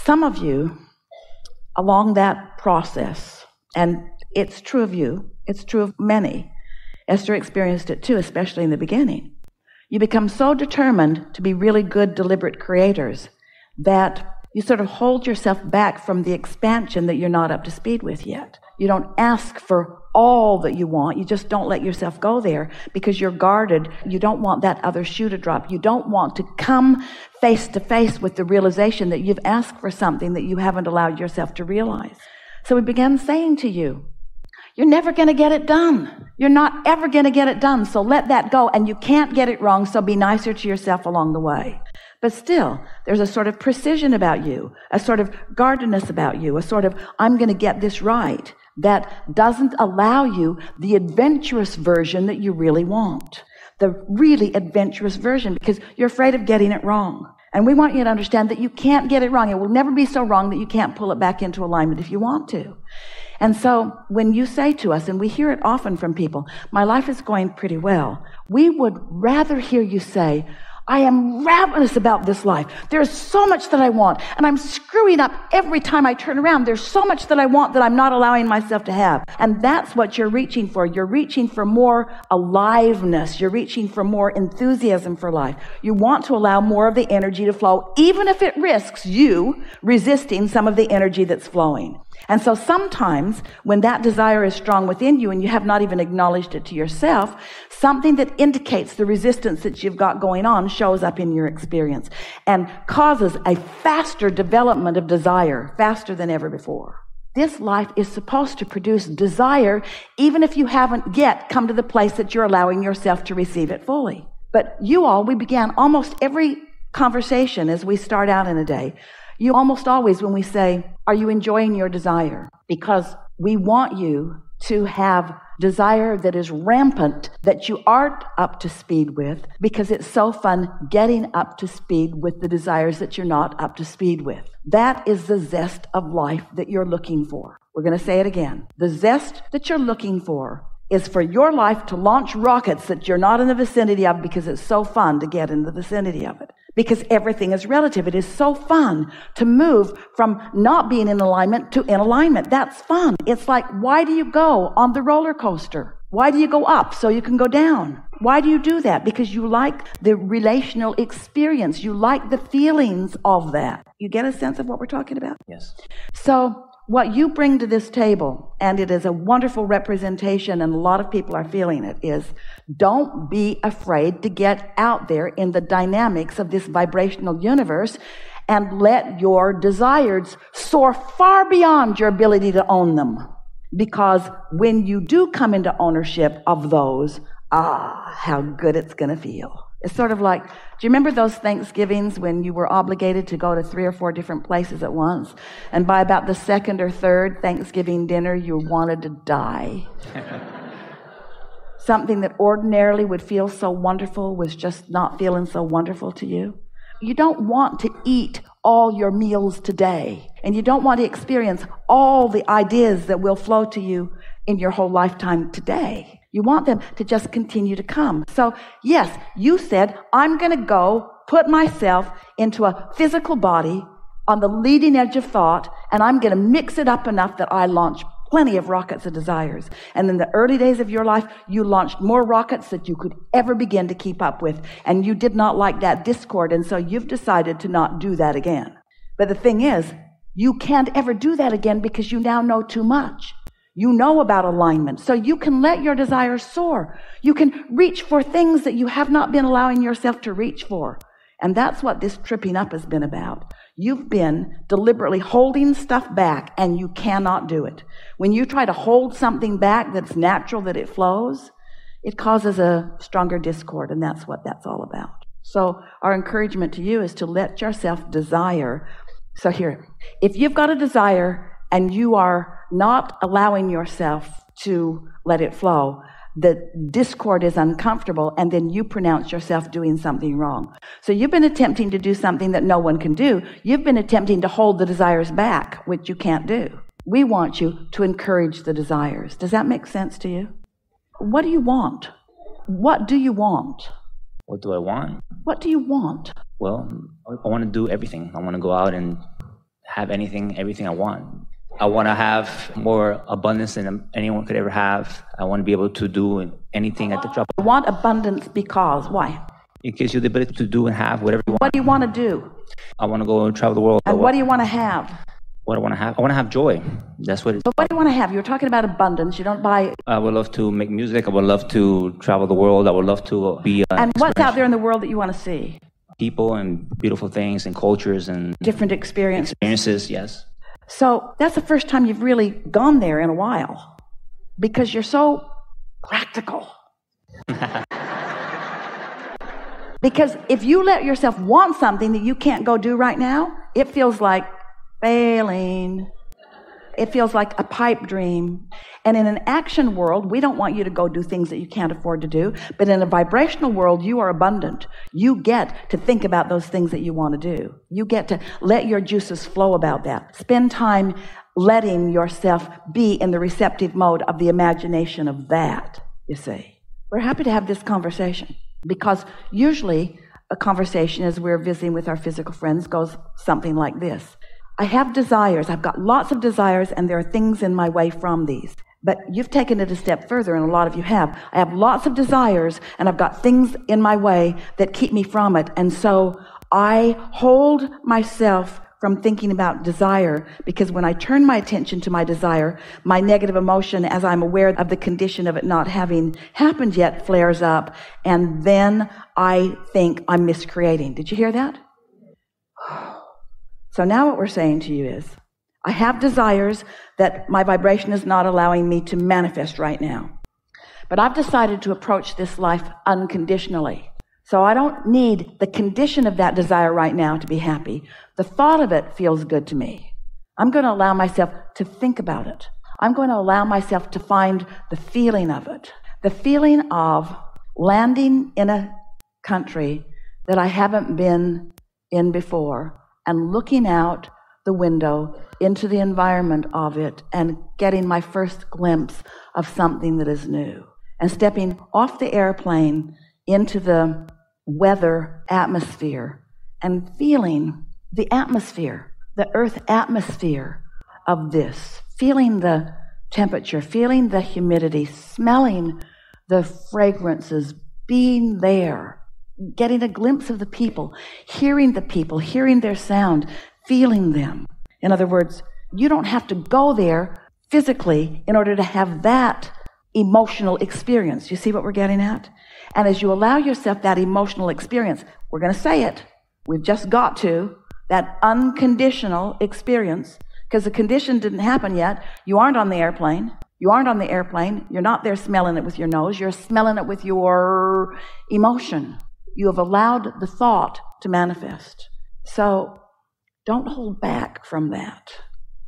Some of you, along that process, and it's true of you, it's true of many. Esther experienced it too, especially in the beginning. You become so determined to be really good, deliberate creators that you sort of hold yourself back from the expansion that you're not up to speed with yet. You don't ask for all that you want. You just don't let yourself go there because you're guarded. You don't want that other shoe to drop. You don't want to come face to face with the realization that you've asked for something that you haven't allowed yourself to realize. So we began saying to you, you're never going to get it done. You're not ever going to get it done. So let that go. And you can't get it wrong. So be nicer to yourself along the way. But still, there's a sort of precision about you, a sort of guardedness about you, a sort of, I'm going to get this right, that doesn't allow you the adventurous version that you really want, the really adventurous version, because you're afraid of getting it wrong. And we want you to understand that you can't get it wrong. It will never be so wrong that you can't pull it back into alignment if you want to. And so when you say to us, and we hear it often from people, my life is going pretty well, we would rather hear you say, I am ravenous about this life. There's so much that I want, and I'm screwing up every time I turn around. There's so much that I want that I'm not allowing myself to have. And that's what you're reaching for. You're reaching for more aliveness. You're reaching for more enthusiasm for life. You want to allow more of the energy to flow, even if it risks you resisting some of the energy that's flowing. And so sometimes when that desire is strong within you and you have not even acknowledged it to yourself, something that indicates the resistance that you've got going on shows up in your experience and causes a faster development of desire, faster than ever before. This life is supposed to produce desire even if you haven't yet come to the place that you're allowing yourself to receive it fully. But we began almost every conversation as we start out in a day. You almost always, when we say, are you enjoying your desire? Because we want you to have desire that is rampant, that you aren't up to speed with, because it's so fun getting up to speed with the desires that you're not up to speed with. That is the zest of life that you're looking for. We're going to say it again. The zest that you're looking for is for your life to launch rockets that you're not in the vicinity of because it's so fun to get in the vicinity of it. Because everything is relative. It is so fun to move from not being in alignment to in alignment. That's fun. It's like, why do you go on the roller coaster? Why do you go up so you can go down? Why do you do that? Because you like the relational experience. You like the feelings of that. You get a sense of what we're talking about? Yes. So what you bring to this table, and it is a wonderful representation, and a lot of people are feeling it, is don't be afraid to get out there in the dynamics of this vibrational universe and let your desires soar far beyond your ability to own them. Because when you do come into ownership of those, how good it's going to feel. It's sort of like, do you remember those Thanksgivings when you were obligated to go to 3 or 4 different places at once? And by about the second or third Thanksgiving dinner, you wanted to die. Something that ordinarily would feel so wonderful was just not feeling so wonderful to you. You don't want to eat all your meals today. And you don't want to experience all the ideas that will flow to you in your whole lifetime today. You want them to just continue to come. So, yes, you said, I'm going to go put myself into a physical body on the leading edge of thought, and I'm going to mix it up enough that I launch plenty of rockets of desires. And in the early days of your life, you launched more rockets than you could ever begin to keep up with. And you did not like that discord, and so you've decided to not do that again. But the thing is, you can't ever do that again because you now know too much. You know about alignment, so you can let your desires soar. You can reach for things that you have not been allowing yourself to reach for. And that's what this tripping up has been about. You've been deliberately holding stuff back, and you cannot do it. When you try to hold something back that's natural, that it flows, it causes a stronger discord, and that's what that's all about. So our encouragement to you is to let yourself desire. So here, if you've got a desire and you are not allowing yourself to let it flow, the discord is uncomfortable, and then you pronounce yourself doing something wrong. So you've been attempting to do something that no one can do. You've been attempting to hold the desires back, which you can't do. We want you to encourage the desires. Does that make sense to you? What do you want? What do you want? What do I want? What do you want? Well, I want to do everything. I want to go out and have everything I want. I want to have more abundance than anyone could ever have. I want to be able to do anything at the drop. I want abundance because, why? It gives you the ability to do and have whatever you want. What do you want to do? I want to go and travel the world. And what do you want to have? What I want to have? I want to have joy. That's what it's But what do you want to have? You're talking about abundance. You don't buy... I would love to make music. I would love to travel the world. I would love to be... And what's out there in the world that you want to see? People and beautiful things and cultures and... Different experiences. Experiences, yes. So that's the first time you've really gone there in a while. Because you're so practical. Because if you let yourself want something that you can't go do right now, it feels like failing. It feels like a pipe dream. And in an action world, we don't want you to go do things that you can't afford to do. But in a vibrational world, you are abundant. You get to think about those things that you want to do. You get to let your juices flow about that. Spend time letting yourself be in the receptive mode of the imagination of that, you see. We're happy to have this conversation because usually a conversation as we're visiting with our physical friends goes something like this. I have desires. I've got lots of desires, and there are things in my way from these. But you've taken it a step further, and a lot of you have. I have lots of desires, and I've got things in my way that keep me from it. And so I hold myself from thinking about desire, because when I turn my attention to my desire, my negative emotion, as I'm aware of the condition of it not having happened yet, flares up, and then I think I'm miscreating. Did you hear that? So now what we're saying to you is, I have desires that my vibration is not allowing me to manifest right now. But I've decided to approach this life unconditionally. So I don't need the condition of that desire right now to be happy. The thought of it feels good to me. I'm going to allow myself to think about it. I'm going to allow myself to find the feeling of it. The feeling of landing in a country that I haven't been in before, and looking out the window into the environment of it and getting my first glimpse of something that is new, and stepping off the airplane into the weather atmosphere and feeling the atmosphere, the earth atmosphere of this, feeling the temperature, feeling the humidity, smelling the fragrances, being there, getting a glimpse of the people, hearing their sound, feeling them. In other words, you don't have to go there physically in order to have that emotional experience. You see what we're getting at? And as you allow yourself that emotional experience, we're going to say it. We've just got to that unconditional experience, because the condition didn't happen yet. You aren't on the airplane. You aren't on the airplane. You're not there smelling it with your nose. You're smelling it with your emotion. You have allowed the thought to manifest. So don't hold back from that.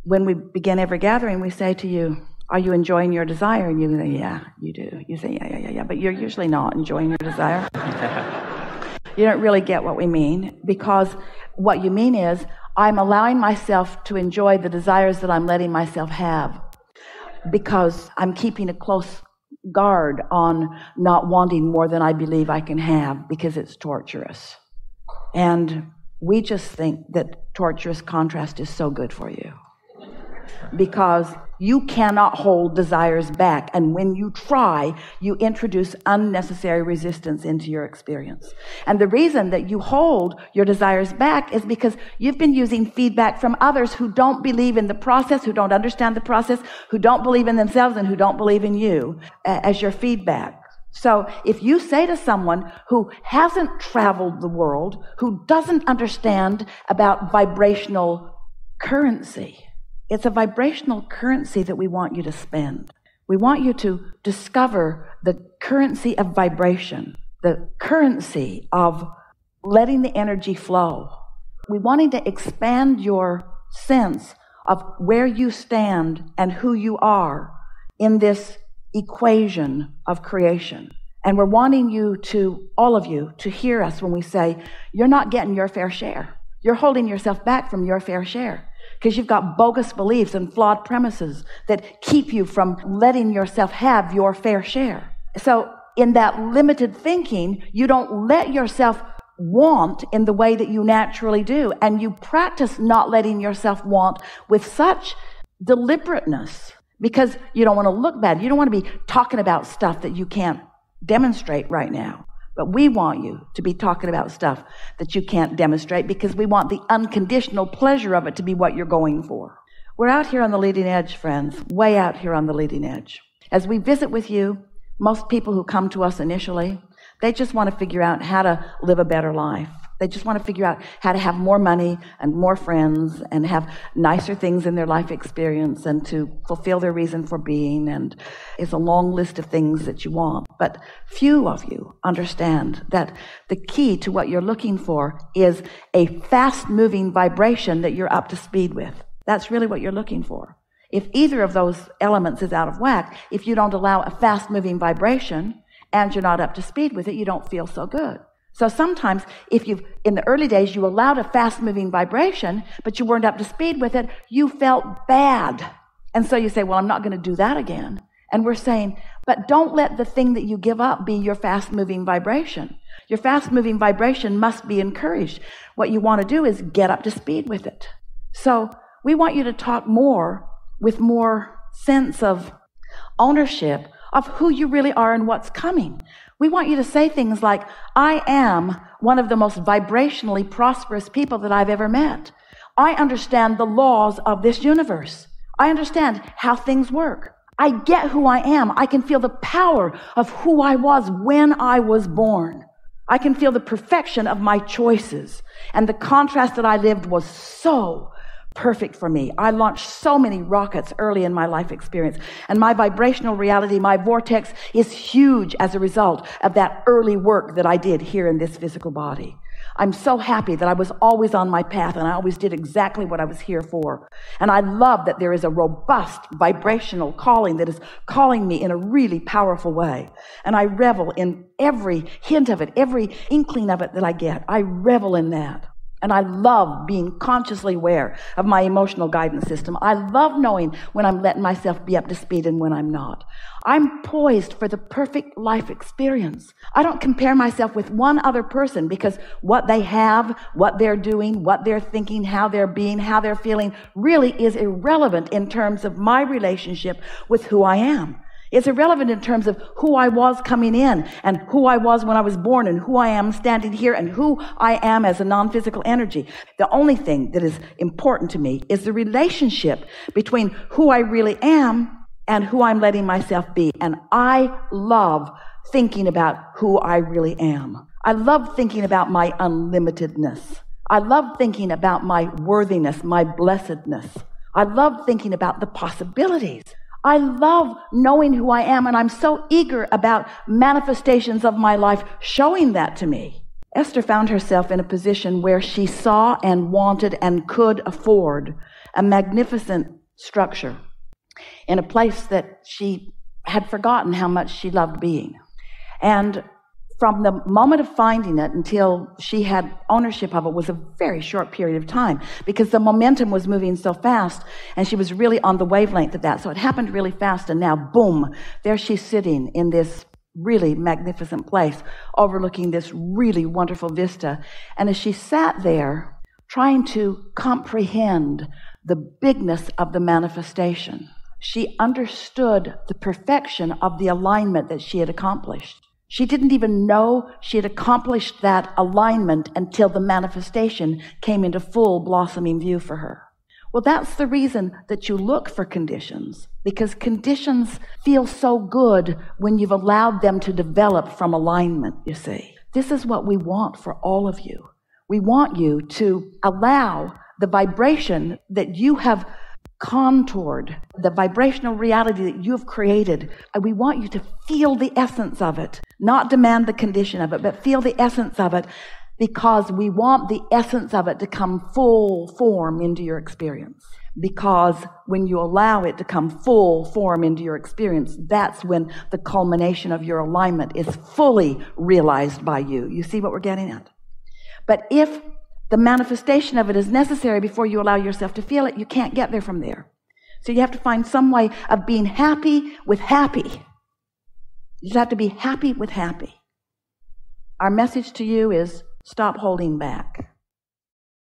When we begin every gathering, we say to you, are you enjoying your desire? And you say, yeah, you do. You say, yeah. But you're usually not enjoying your desire. You don't really get what we mean, because what you mean is, I'm allowing myself to enjoy the desires that I'm letting myself have, because I'm keeping a close guard on not wanting more than I believe I can have, because it's torturous. And we just think that torturous contrast is so good for you, because you cannot hold desires back. And when you try, you introduce unnecessary resistance into your experience. And the reason that you hold your desires back is because you've been using feedback from others who don't believe in the process, who don't understand the process, who don't believe in themselves, and who don't believe in you as your feedback. So if you say to someone who hasn't traveled the world, who doesn't understand about vibrational currency, it's a vibrational currency that we want you to spend. We want you to discover the currency of vibration, the currency of letting the energy flow. We wanting to expand your sense of where you stand and who you are in this equation of creation. And we're wanting you to, all of you, to hear us when we say, you're not getting your fair share. You're holding yourself back from your fair share, because you've got bogus beliefs and flawed premises that keep you from letting yourself have your fair share. So in that limited thinking, you don't let yourself want in the way that you naturally do. And you practice not letting yourself want with such deliberateness because you don't want to look bad. You don't want to be talking about stuff that you can't demonstrate right now. But we want you to be talking about stuff that you can't demonstrate because we want the unconditional pleasure of it to be what you're going for. We're out here on the leading edge, friends, way out here on the leading edge. As we visit with you, most people who come to us initially, they just want to figure out how to live a better life. They just want to figure out how to have more money and more friends and have nicer things in their life experience and to fulfill their reason for being. And it's a long list of things that you want. But few of you understand that the key to what you're looking for is a fast-moving vibration that you're up to speed with. That's really what you're looking for. If either of those elements is out of whack, if you don't allow a fast-moving vibration and you're not up to speed with it, you don't feel so good. So sometimes if in the early days, you allowed a fast-moving vibration, but you weren't up to speed with it, you felt bad. And so you say, well, I'm not going to do that again. And we're saying, but don't let the thing that you give up be your fast-moving vibration. Your fast-moving vibration must be encouraged. What you want to do is get up to speed with it. So we want you to talk more with more sense of ownership of who you really are and what's coming. We want you to say things like, I am one of the most vibrationally prosperous people that I've ever met. I understand the laws of this universe. I understand how things work. I get who I am. I can feel the power of who I was when I was born. I can feel the perfection of my choices. And the contrast that I lived was so perfect for me. I launched so many rockets early in my life experience, and my vibrational reality, my vortex, is huge as a result of that early work that I did here in this physical body. I'm so happy that I was always on my path and I always did exactly what I was here for. And I love that there is a robust vibrational calling that is calling me in a really powerful way. And I revel in every hint of it, every inkling of it that I get. I revel in that. And I love being consciously aware of my emotional guidance system. I love knowing when I'm letting myself be up to speed and when I'm not. I'm poised for the perfect life experience. I don't compare myself with one other person because what they have, what they're doing, what they're thinking, how they're being, how they're feeling really is irrelevant in terms of my relationship with who I am. It's irrelevant in terms of who I was coming in and who I was when I was born and who I am standing here and who I am as a non-physical energy. The only thing that is important to me is the relationship between who I really am and who I'm letting myself be. And I love thinking about who I really am. I love thinking about my unlimitedness. I love thinking about my worthiness, my blessedness. I love thinking about the possibilities. I love knowing who I am, and I'm so eager about manifestations of my life showing that to me. Esther found herself in a position where she saw and wanted and could afford a magnificent structure in a place that she had forgotten how much she loved being. And from the moment of finding it until she had ownership of it was a very short period of time because the momentum was moving so fast and she was really on the wavelength of that. So it happened really fast, and now, boom, there she's sitting in this really magnificent place overlooking this really wonderful vista. And as she sat there trying to comprehend the bigness of the manifestation, she understood the perfection of the alignment that she had accomplished. She didn't even know she had accomplished that alignment until the manifestation came into full blossoming view for her. Well, that's the reason that you look for conditions, because conditions feel so good when you've allowed them to develop from alignment, you see. This is what we want for all of you. We want you to allow the vibration that you have contoured, the vibrational reality that you have created. We want you to feel the essence of it, not demand the condition of it, but feel the essence of it, because we want the essence of it to come full form into your experience. Because when you allow it to come full form into your experience, that's when the culmination of your alignment is fully realized by you. You see what we're getting at? But if the manifestation of it is necessary before you allow yourself to feel it, you can't get there from there. So you have to find some way of being happy with happy. You just have to be happy with happy. Our message to you is Stop holding back.